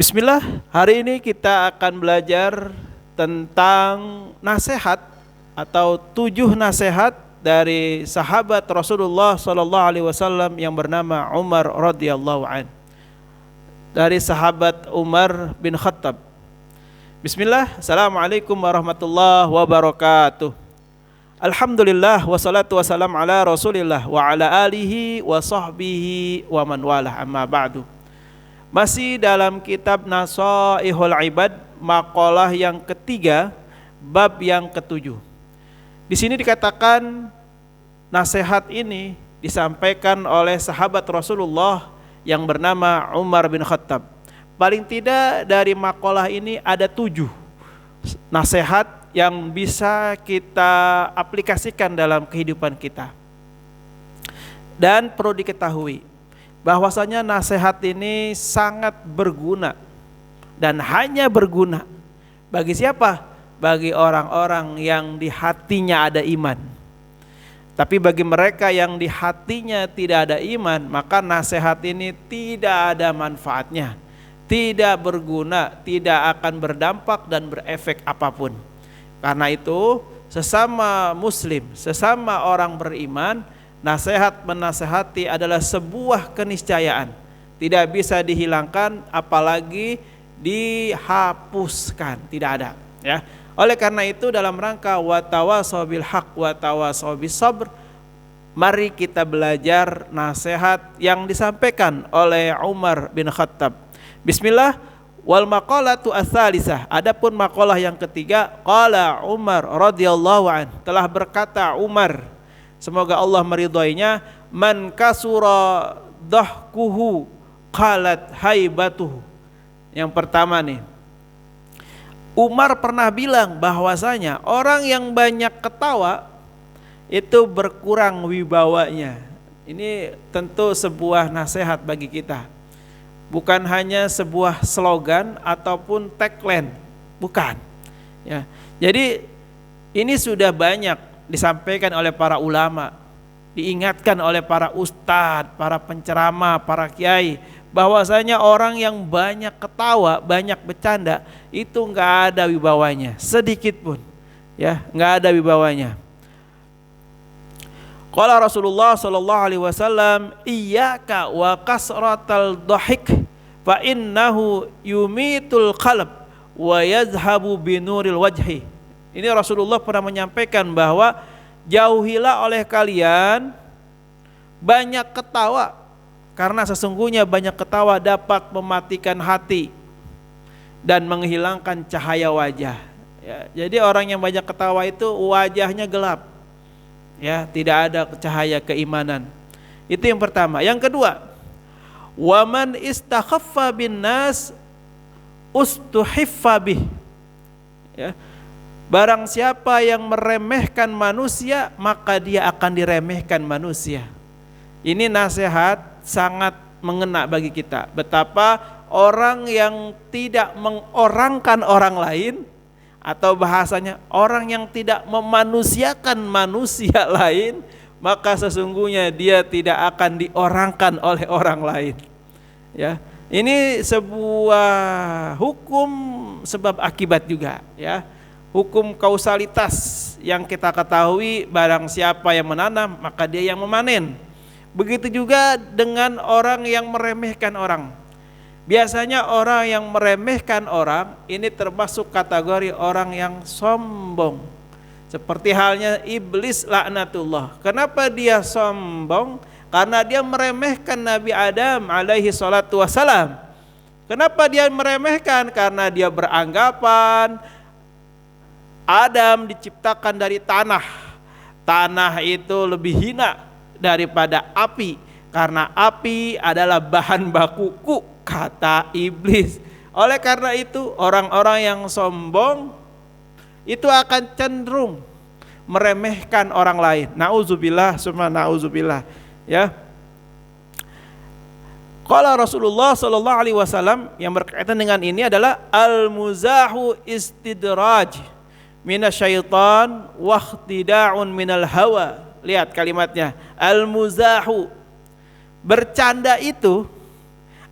Bismillah, hari ini kita akan belajar tentang nasihat atau 7 nasihat dari sahabat Rasulullah sallallahu alaihi wasallam yang bernama Umar radhiyallahu an. Dari sahabat Umar bin Khattab. Bismillah, Assalamualaikum warahmatullahi wabarakatuh. Alhamdulillah wassalatu wassalam ala Rasulillah wa ala alihi wa sahbihi wa man walah, amma ba'du. Masih dalam kitab Nasaihul Ibad, maqalah yang ketiga, bab yang ketujuh. Di sini dikatakan nasihat ini disampaikan oleh sahabat Rasulullah yang bernama Umar bin Khattab. Paling tidak dari maqalah ini ada 7 nasihat yang bisa kita aplikasikan dalam kehidupan kita. Dan perlu diketahui bahwasanya nasihat ini sangat berguna dan hanya berguna bagi siapa? Bagi orang-orang yang di hatinya ada iman. Tapi bagi mereka yang di hatinya tidak ada iman, maka nasihat ini tidak ada manfaatnya, tidak berguna, tidak akan berdampak dan berefek apapun. Karena itu sesama muslim, sesama orang beriman, nasihat menasehati adalah sebuah keniscayaan, tidak bisa dihilangkan apalagi dihapuskan, tidak ada, ya. Oleh karena itu dalam rangka watawasau bil haq watawasau bis sabr, mari kita belajar nasihat yang disampaikan oleh Umar bin Khattab. Bismillah, wal maqalatu ats-tsalisah. Adapun maqalah yang ketiga, qala Umar radhiyallahu an, telah berkata Umar, semoga Allah meridhoinya, man kasura dahkuhu qalat haibatuhu. Yang pertama nih, Umar pernah bilang bahwasanya orang yang banyak ketawa itu berkurang wibawanya. Ini tentu sebuah nasihat bagi kita. Bukan hanya sebuah slogan ataupun tagline, bukan. Ya. Jadi ini sudah banyak disampaikan oleh para ulama, diingatkan oleh para ustadz, para penceramah, para kiai, bahwasanya orang yang banyak ketawa, banyak bercanda itu nggak ada wibawanya sedikit pun, ya, nggak ada wibawanya. Qala Rasulullah sallallahu alaihi wasallam, iyyaka wa kasratal dhahik fa innahu yumitul qalb wa yazhabu binuril wajhi. Ini Rasulullah pernah menyampaikan bahwa jauhilah oleh kalian banyak ketawa, karena sesungguhnya banyak ketawa dapat mematikan hati dan menghilangkan cahaya wajah. Ya, jadi orang yang banyak ketawa itu wajahnya gelap, ya, tidak ada cahaya keimanan. Itu yang pertama. Yang kedua, waman istakhaffa bin nas ustuhiffa bih. Ya. Barang siapa yang meremehkan manusia, maka dia akan diremehkan manusia. Ini nasihat sangat mengena bagi kita. Betapa orang yang tidak mengorangkan orang lain, atau bahasanya orang yang tidak memanusiakan manusia lain, maka sesungguhnya dia tidak akan diorangkan oleh orang lain. Ya, ini sebuah hukum sebab akibat juga, ya. Hukum kausalitas yang kita ketahui, barang siapa yang menanam maka dia yang memanen. Begitu juga dengan orang yang meremehkan orang. Biasanya orang yang meremehkan orang ini termasuk kategori orang yang sombong. Seperti halnya iblis laknatullah. Kenapa dia sombong? Karena dia meremehkan Nabi Adam alaihi salatu wassalam. Kenapa dia meremehkan? Karena dia beranggapan Adam diciptakan dari tanah. Tanah itu lebih hina daripada api, karena api adalah bahan bakuku, kata iblis. Oleh karena itu orang-orang yang sombong itu akan cenderung meremehkan orang lain. Nauzubillah summa nauzubillah, ya. Qala Rasulullah sallallahu alaihi wasallam, yang berkaitan dengan ini adalah al-muzahu istidraj minasyaitan wa ikhtida'un minal hawa. Lihat kalimatnya, al-muzahu, bercanda itu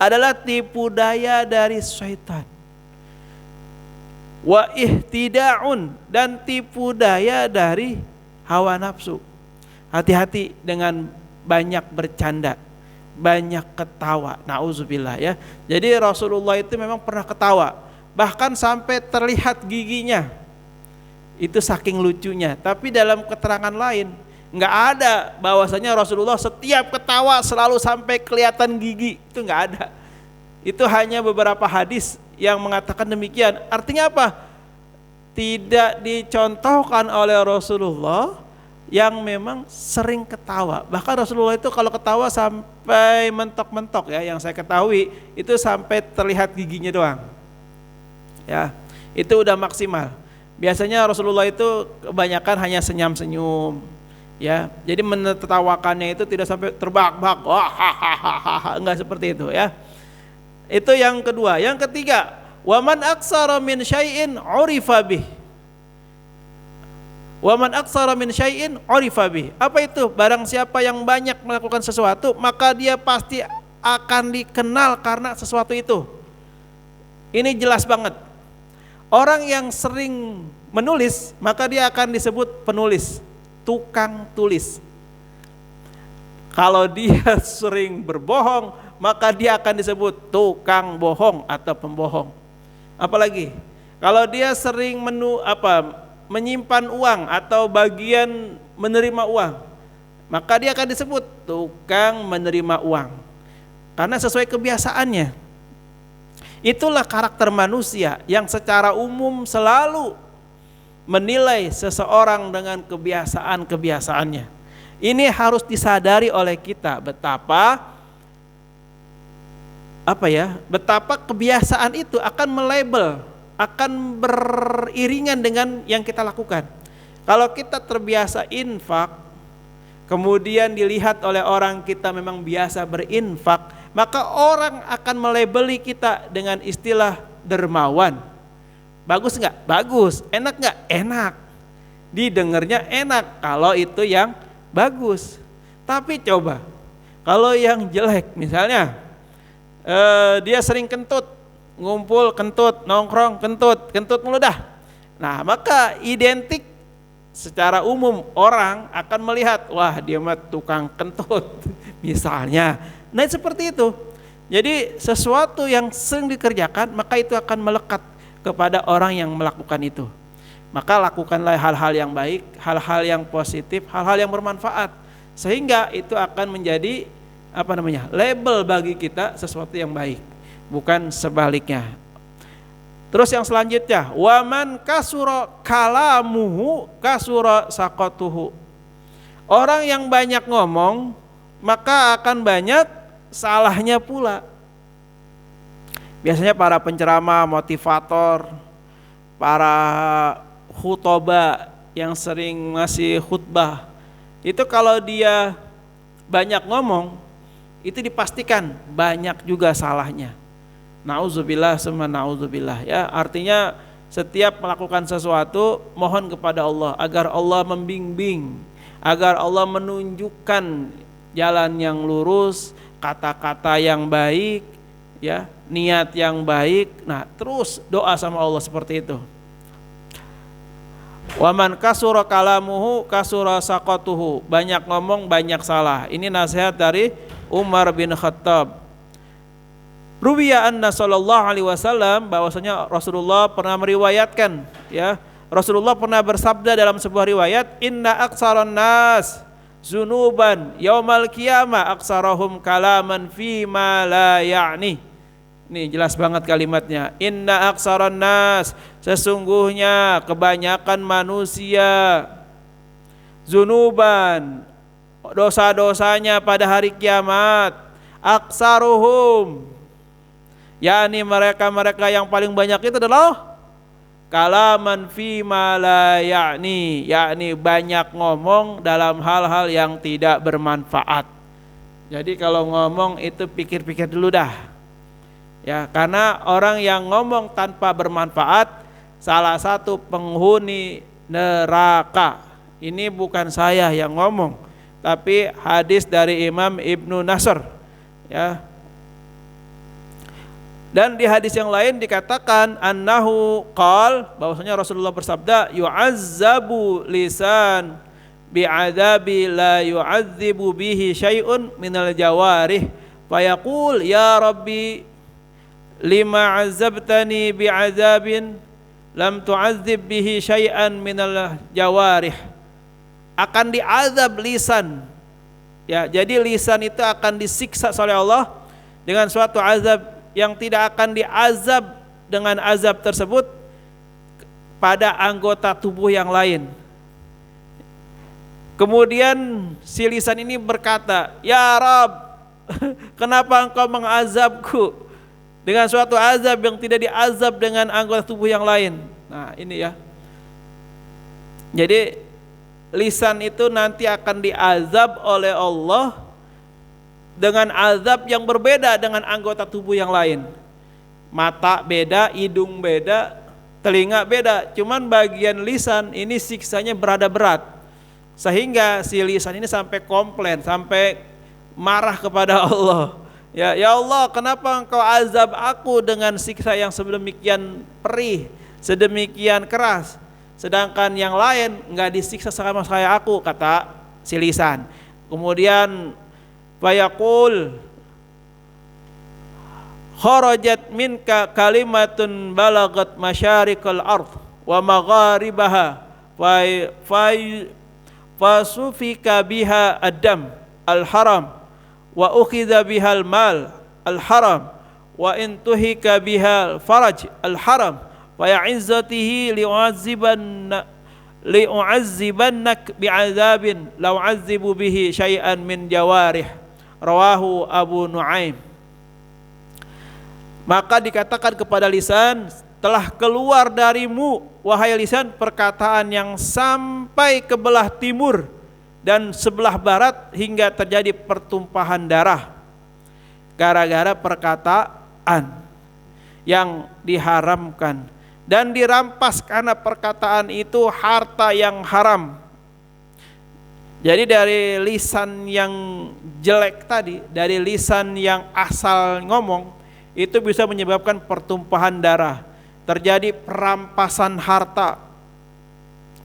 adalah tipu daya dari syaitan. Wa ihtida'un, dan tipu daya dari hawa nafsu. Hati-hati dengan banyak bercanda, banyak ketawa. Nauzubillah ya. Jadi Rasulullah itu memang pernah ketawa, bahkan sampai terlihat giginya. Itu saking lucunya. Tapi dalam keterangan lain nggak ada bahwasanya Rasulullah setiap ketawa selalu sampai kelihatan gigi. Itu nggak ada. Itu hanya beberapa hadis yang mengatakan demikian. Artinya apa? Tidak dicontohkan oleh Rasulullah yang memang sering ketawa. Bahkan Rasulullah itu kalau ketawa sampai mentok-mentok ya, yang saya ketahui itu sampai terlihat giginya doang. Ya, itu udah maksimal. Biasanya Rasulullah itu kebanyakan hanya senyum-senyum. Ya, jadi menertawakannya itu tidak sampai terbahak-bahak. Enggak seperti itu ya. Itu yang kedua. Yang ketiga, waman aksara min syai'in urifa bih. Waman aksara min syai'in urifa bih. Apa itu? Barang siapa yang banyak melakukan sesuatu, maka dia pasti akan dikenal karena sesuatu itu. Ini jelas banget. Orang yang sering menulis, maka dia akan disebut penulis, tukang tulis. Kalau dia sering berbohong, maka dia akan disebut tukang bohong atau pembohong. Apalagi kalau dia sering menyimpan uang atau bagian menerima uang, maka dia akan disebut tukang menerima uang. Karena sesuai kebiasaannya. Itulah karakter manusia yang secara umum selalu menilai seseorang dengan kebiasaan-kebiasaannya. Ini harus disadari oleh kita betapa kebiasaan itu akan melabel, akan beriringan dengan yang kita lakukan. Kalau kita terbiasa infak, kemudian dilihat oleh orang kita memang biasa berinfak, maka orang akan melabeli kita dengan istilah dermawan. Bagus nggak? Bagus. Enak nggak? Enak. Didengarnya enak kalau itu yang bagus. Tapi coba kalau yang jelek, misalnya dia sering kentut, ngumpul kentut, nongkrong kentut mulu dah. Nah, maka identik secara umum orang akan melihat, wah dia mah tukang kentut misalnya. Nah seperti itu. Jadi sesuatu yang sering dikerjakan, maka itu akan melekat kepada orang yang melakukan itu. Maka lakukanlah hal-hal yang baik, hal-hal yang positif, hal-hal yang bermanfaat, sehingga itu akan menjadi label bagi kita sesuatu yang baik, bukan sebaliknya. Terus yang selanjutnya, waman kasura kalamuhu kasura saqatuhu. Orang yang banyak ngomong, maka akan banyak salahnya pula. Biasanya para penceramah, motivator, para khutbah yang sering ngasih khutbah, itu kalau dia banyak ngomong, itu dipastikan banyak juga salahnya. Nauzubillah summa nauzubillah ya. Artinya setiap melakukan sesuatu mohon kepada Allah agar Allah membimbing, agar Allah menunjukkan jalan yang lurus, kata-kata yang baik ya, niat yang baik. Nah, terus doa sama Allah seperti itu. Waman kasura kalamuhu kasura saqatuhu. Banyak ngomong banyak salah. Ini nasihat dari Umar bin Khattab. Ruwiya anna sallallahu alaihi wasallam, bahwasanya Rasulullah pernah meriwayatkan ya, Rasulullah pernah bersabda dalam sebuah riwayat, inna aksaran nas zunuban yaumal qiyamah aksarahum kalaman fima la ya'ni. Ini jelas banget kalimatnya. Inna aksaran nas, sesungguhnya kebanyakan manusia, zunuban, dosa-dosanya pada hari kiamat, aksaruhum, yakni mereka-mereka yang paling banyak itu adalah kalaman fima la ya'ni, yakni banyak ngomong dalam hal-hal yang tidak bermanfaat. Jadi kalau ngomong itu pikir-pikir dulu dah. Ya, karena orang yang ngomong tanpa bermanfaat salah satu penghuni neraka. Ini bukan saya yang ngomong, tapi hadis dari Imam Ibnu Nasr ya. Dan di hadis yang lain dikatakan annahu qal, bahwasanya Rasulullah bersabda, yu'azzabu lisan bi'adzabi la yu'adzibu bihi syai'un minal jawarih fayaqul ya rabbi lima 'azzabtani bi'adzabin lam tu'adzib bihi syai'an minal jawarih. Akan diazab lisan. Ya, jadi lisan itu akan disiksa oleh Allah dengan suatu azab yang tidak akan diazab dengan azab tersebut pada anggota tubuh yang lain. Kemudian si lisan ini berkata, ya Rabb, kenapa engkau mengazabku dengan suatu azab yang tidak diazab dengan anggota tubuh yang lain. Nah ini ya, jadi lisan itu nanti akan diazab oleh Allah dengan azab yang berbeda dengan anggota tubuh yang lain. Mata beda, hidung beda, telinga beda. Cuman bagian lisan ini siksanya berada berat. Sehingga si lisan ini sampai komplain, sampai marah kepada Allah. Ya Allah, kenapa engkau azab aku dengan siksa yang sedemikian perih, sedemikian keras. Sedangkan yang lain enggak disiksa sama saya aku, kata si lisan. Kemudian fayaqul kharajat minka kalimatun balagat masyarikal ardh wa magharibaha fasufika biha ad-dam al-haram wa ukhidha biha al-mal al-haram wa intuhika biha al-faraj al-haram wa ya'izzatihi li'u'azzibannak bi'adzabin law 'azzibu bihi syai'an min jawarih. Rawahu Abu Nuaim. Maka dikatakan kepada lisan, telah keluar darimu wahai lisan perkataan yang sampai ke belah timur dan sebelah barat hingga terjadi pertumpahan darah gara-gara perkataan yang diharamkan, dan dirampas karena perkataan itu harta yang haram. Jadi dari lisan yang jelek tadi, dari lisan yang asal ngomong, itu bisa menyebabkan pertumpahan darah, terjadi perampasan harta,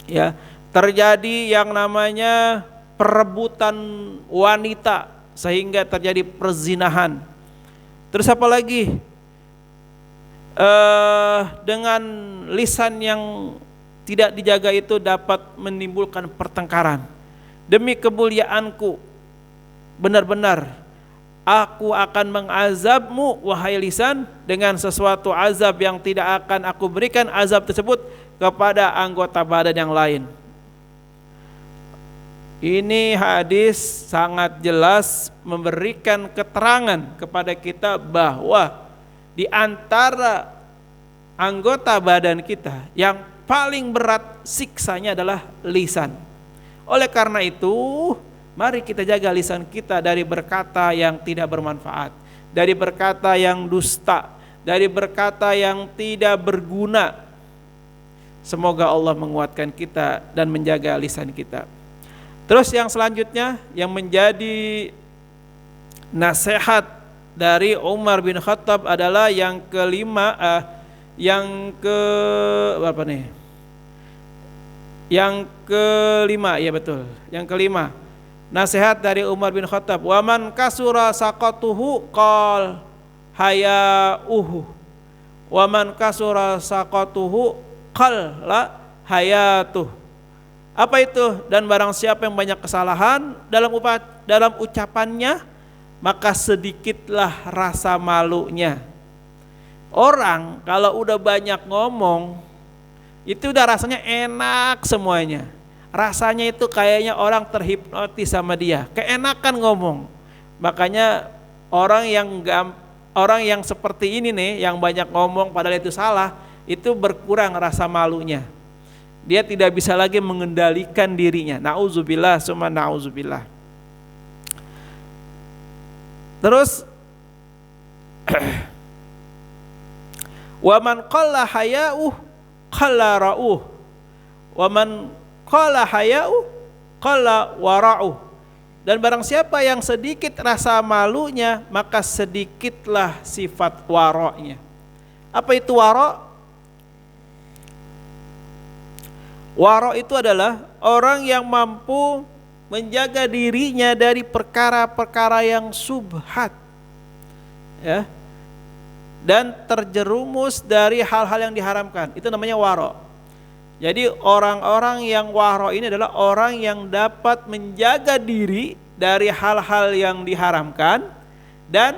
ya, terjadi yang namanya perebutan wanita sehingga terjadi perzinahan. Terus apa lagi? Dengan lisan yang tidak dijaga itu dapat menimbulkan pertengkaran. Demi kemuliaanku, benar-benar aku akan mengazabmu wahai lisan dengan sesuatu azab yang tidak akan aku berikan azab tersebut kepada anggota badan yang lain. Ini hadis sangat jelas memberikan keterangan kepada kita bahwa di antara anggota badan kita yang paling berat siksanya adalah lisan. Oleh karena itu, mari kita jaga lisan kita dari berkata yang tidak bermanfaat, dari berkata yang dusta, dari berkata yang tidak berguna. Semoga Allah menguatkan kita dan menjaga lisan kita. Terus yang selanjutnya yang menjadi nasihat dari Umar bin Khattab adalah yang kelima, Yang kelima, ya betul. Yang kelima, nasihat dari Umar bin Khattab, wa man kasura saqatuhu qal hayauhu wa man kasura saqatuhu qalla hayatuh. Apa itu? Dan barang siapa yang banyak kesalahan dalam ucapannya, maka sedikitlah rasa malunya. Orang kalau udah banyak ngomong, itu udah rasanya enak semuanya. Rasanya itu kayaknya orang terhipnotis sama dia, keenakan ngomong. Makanya orang yang seperti ini nih, yang banyak ngomong padahal itu salah, itu berkurang rasa malunya. Dia tidak bisa lagi mengendalikan dirinya. Nauzubillah summa nauzubillah. Terus wa man qalla haya'uh qalla ra'uh wa man qala haya'u qala wara'u. Dan barang siapa yang sedikit rasa malunya, maka sedikitlah sifat waroknya. Apa itu warok? Warok itu adalah orang yang mampu menjaga dirinya dari perkara-perkara yang subhat, ya, dan terjerumus dari hal-hal yang diharamkan. Itu namanya warok. Jadi orang-orang yang warok ini adalah orang yang dapat menjaga diri dari hal-hal yang diharamkan dan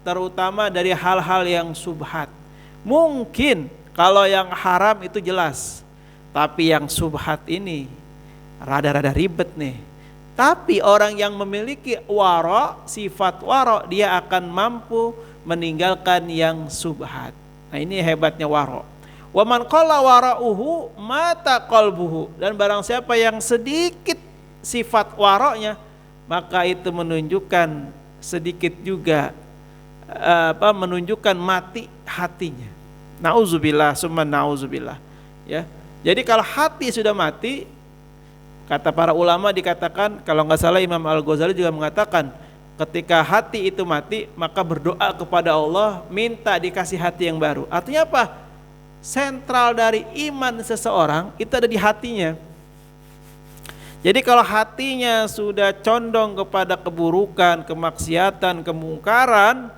terutama dari hal-hal yang subhat. Mungkin kalau yang haram itu jelas, tapi yang subhat ini rada-rada ribet nih. Tapi orang yang memiliki warok, sifat warok, dia akan mampu meninggalkan yang subhat. Nah, ini hebatnya warok. Wa man qalla wara'uhu mata qalbuhu. Dan barang siapa yang sedikit sifat waroknya, maka itu menunjukkan sedikit juga menunjukkan mati hatinya. Nauzubillah summa nauzubillah, ya. Jadi kalau hati sudah mati, kata para ulama dikatakan, kalau nggak salah Imam Al-Ghazali juga mengatakan, ketika hati itu mati, maka berdoa kepada Allah, minta dikasih hati yang baru. Artinya apa? Sentral dari iman seseorang itu ada di hatinya. Jadi kalau hatinya sudah condong kepada keburukan, kemaksiatan, kemungkaran,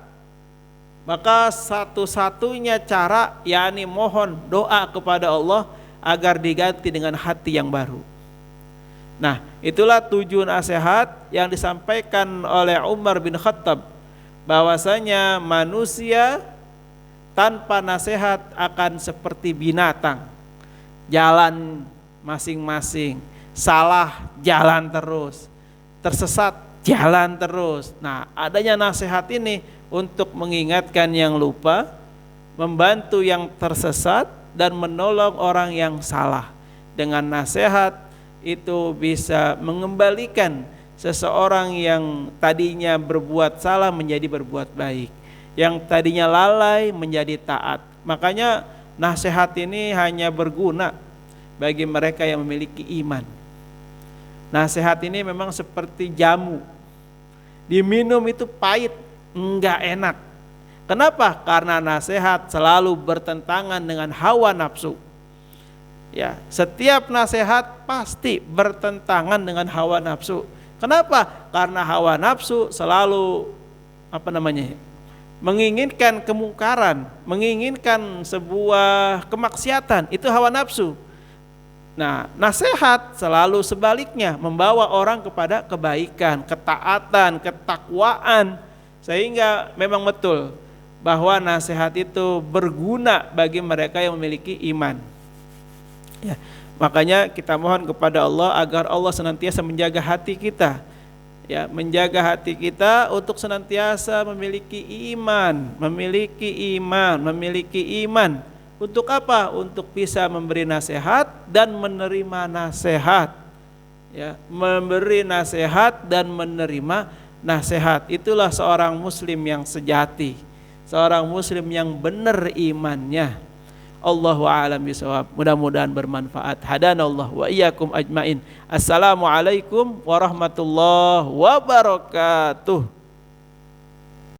maka satu-satunya cara yakni mohon doa kepada Allah agar diganti dengan hati yang baru. Nah, itulah 7 nasihat yang disampaikan oleh Umar bin Khattab, bahwasanya manusia tanpa nasihat akan seperti binatang, jalan masing-masing, salah jalan terus, tersesat jalan terus. Nah, adanya nasihat ini untuk mengingatkan yang lupa, membantu yang tersesat, dan menolong orang yang salah. Dengan nasihat itu bisa mengembalikan seseorang yang tadinya berbuat salah menjadi berbuat baik, yang tadinya lalai menjadi taat. Makanya nasihat ini hanya berguna bagi mereka yang memiliki iman. Nasihat ini memang seperti jamu, diminum itu pahit, enggak enak. Kenapa? Karena nasihat selalu bertentangan dengan hawa nafsu. Ya, setiap nasihat pasti bertentangan dengan hawa nafsu. Kenapa? Karena hawa nafsu selalu menginginkan kemungkaran, menginginkan sebuah kemaksiatan, itu hawa nafsu. Nah, nasihat selalu sebaliknya, membawa orang kepada kebaikan, ketaatan, ketakwaan. Sehingga memang betul bahwa nasihat itu berguna bagi mereka yang memiliki iman. Ya, makanya kita mohon kepada Allah agar Allah senantiasa menjaga hati kita, ya, menjaga hati kita untuk senantiasa memiliki iman, memiliki iman. Untuk apa? Untuk bisa memberi nasihat dan menerima nasihat. Ya, memberi nasihat dan menerima nasihat. Itulah seorang muslim yang sejati, seorang muslim yang benar imannya. Allahu a'lam bishawab. Mudah-mudahan bermanfaat. Hadanallah wa iyyakum ajmain. Assalamualaikum warahmatullahi wabarakatuh.